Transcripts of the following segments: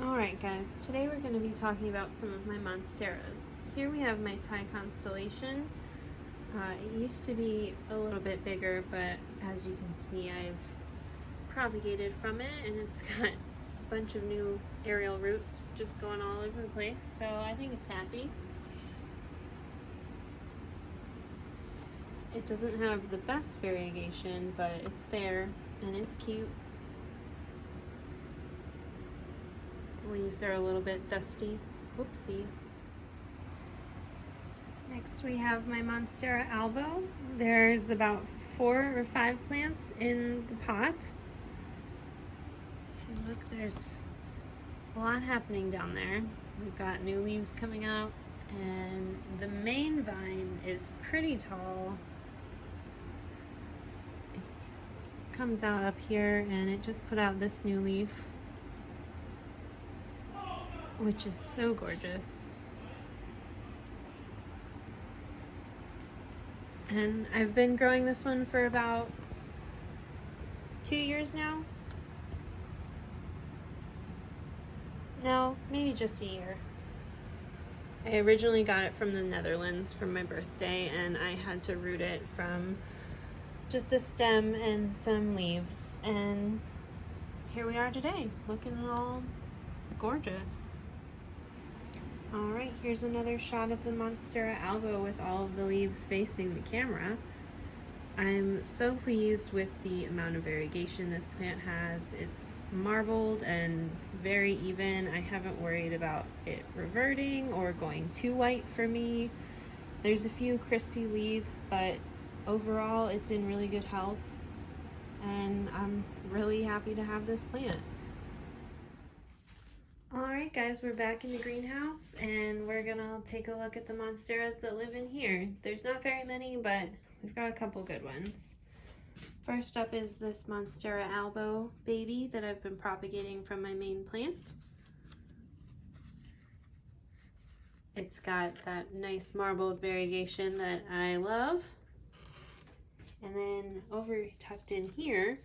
Alright guys, today we're going to be talking about some of my monsteras. Here we have my Thai constellation. It used to be a little bit bigger, but as you can see I've propagated from it and it's got a bunch of new aerial roots just going all over the place, so I think it's happy. It doesn't have the best variegation, but it's there and it's cute. The leaves are a little bit dusty. Whoopsie. Next we have my Monstera albo. There's about 4 or 5 plants in the pot. If you look, there's a lot happening down there. We've got new leaves coming up, and the main vine is pretty tall. It comes out up here, and it just put out this new leaf, which is so gorgeous. And I've been growing this one for about 2 years now. No, maybe just a year. I originally got it from the Netherlands for my birthday, and I had to root it from just a stem and some leaves. And here we are today, looking all gorgeous. Alright, here's another shot of the Monstera albo with all of the leaves facing the camera. I'm so pleased with the amount of variegation this plant has. It's marbled and very even. I haven't worried about it reverting or going too white for me. There's a few crispy leaves, but overall it's in really good health, and I'm really happy to have this plant. Alright guys, we're back in the greenhouse and we're gonna take a look at the monsteras that live in here. There's not very many, but we've got a couple good ones. First up is this Monstera albo baby that I've been propagating from my main plant. It's got that nice marbled variegation that I love. And then over tucked in here,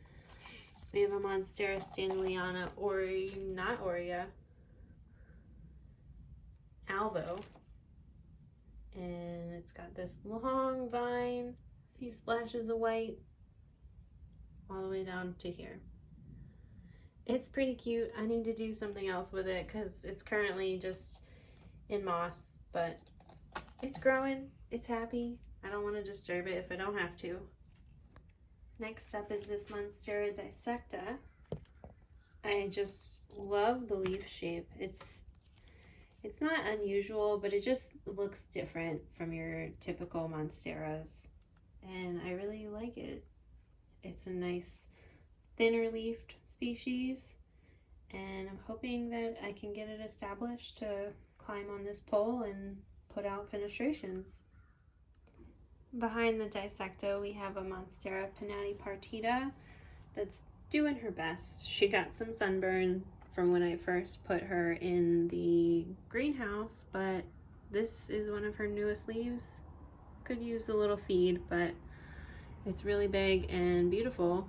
we have a Monstera standuliana, or not aurea, albo, and it's got this long vine, a few splashes of white all the way down to here. It's pretty cute. I need to do something else with it because it's currently just in moss, but it's growing, it's happy. I don't want to disturb it if I don't have to. Next up is this Monstera dissecta. I just love the leaf shape. It's not unusual, but it just looks different from your typical monsteras, and I really like it. It's a nice thinner leafed species, and I'm hoping that I can get it established to climb on this pole and put out fenestrations. Behind the dissecta we have a Monstera pinnati partita that's doing her best. She got some sunburn from when I first put her in the greenhouse, but this is one of her newest leaves. Could use a little feed, but it's really big and beautiful.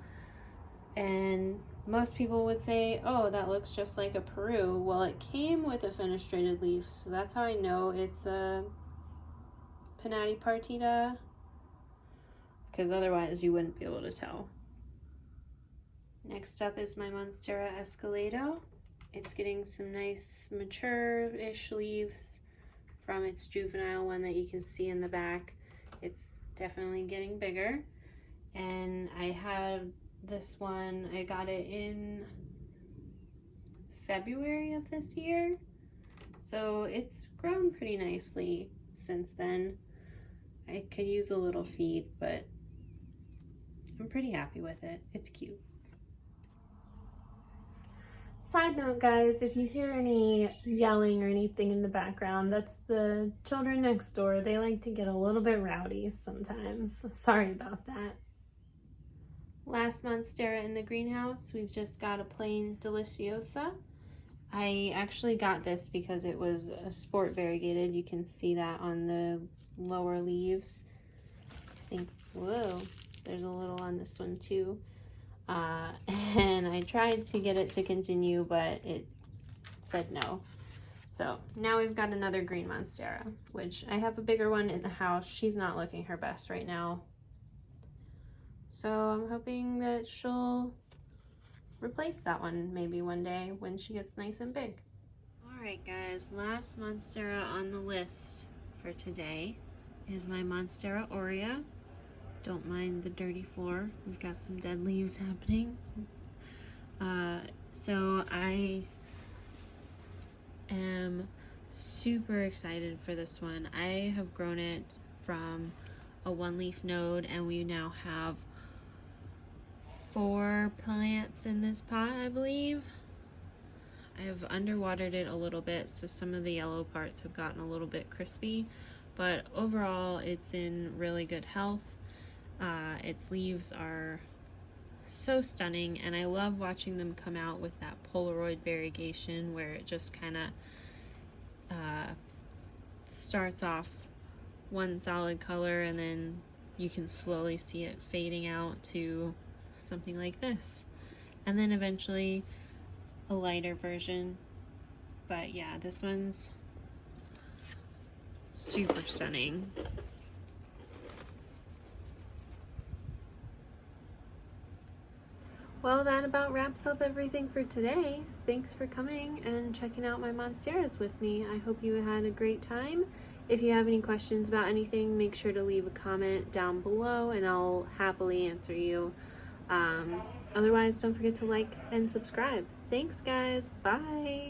And most people would say, oh, that looks just like a Peru. Well, it came with a fenestrated leaf, so that's how I know it's a pinnati partita, because otherwise you wouldn't be able to tell. Next up is my Monstera escalado. It's getting some nice mature-ish leaves from its juvenile one that you can see in the back. It's definitely getting bigger. And I have this one, I got it in February of this year. So it's grown pretty nicely since then. I could use a little feed, but I'm pretty happy with it. It's cute. Side note guys, if you hear any yelling or anything in the background, that's the children next door. They like to get a little bit rowdy sometimes. Sorry about that. Last Monstera in the greenhouse, we've just got a plain Deliciosa. I actually got this because it was a sport variegated. You can see that on the lower leaves. I think, whoa, there's a little on this one too. And I tried to get it to continue, but it's said no. So now we've got another green Monstera, which I have a bigger one in the house. She's not looking her best right now. So I'm hoping that she'll replace that one maybe one day when she gets nice and big. Alright guys, last Monstera on the list for today is my Monstera Aurea. Don't mind the dirty floor. We've got some dead leaves happening. So I am super excited for this one. I have grown it from a one-leaf node, and we now have 4 plants in this pot, I believe. I have underwatered it a little bit, so some of the yellow parts have gotten a little bit crispy, but overall it's in really good health. Its leaves are so stunning, and I love watching them come out with that Polaroid variegation where it just kind of starts off one solid color and then you can slowly see it fading out to something like this, and then eventually a lighter version. But yeah, this one's super stunning. Well, that about wraps up everything for today. Thanks for coming and checking out my Monsteras with me. I hope you had a great time. If you have any questions about anything, make sure to leave a comment down below and I'll happily answer you. Otherwise, don't forget to like and subscribe. Thanks guys, bye!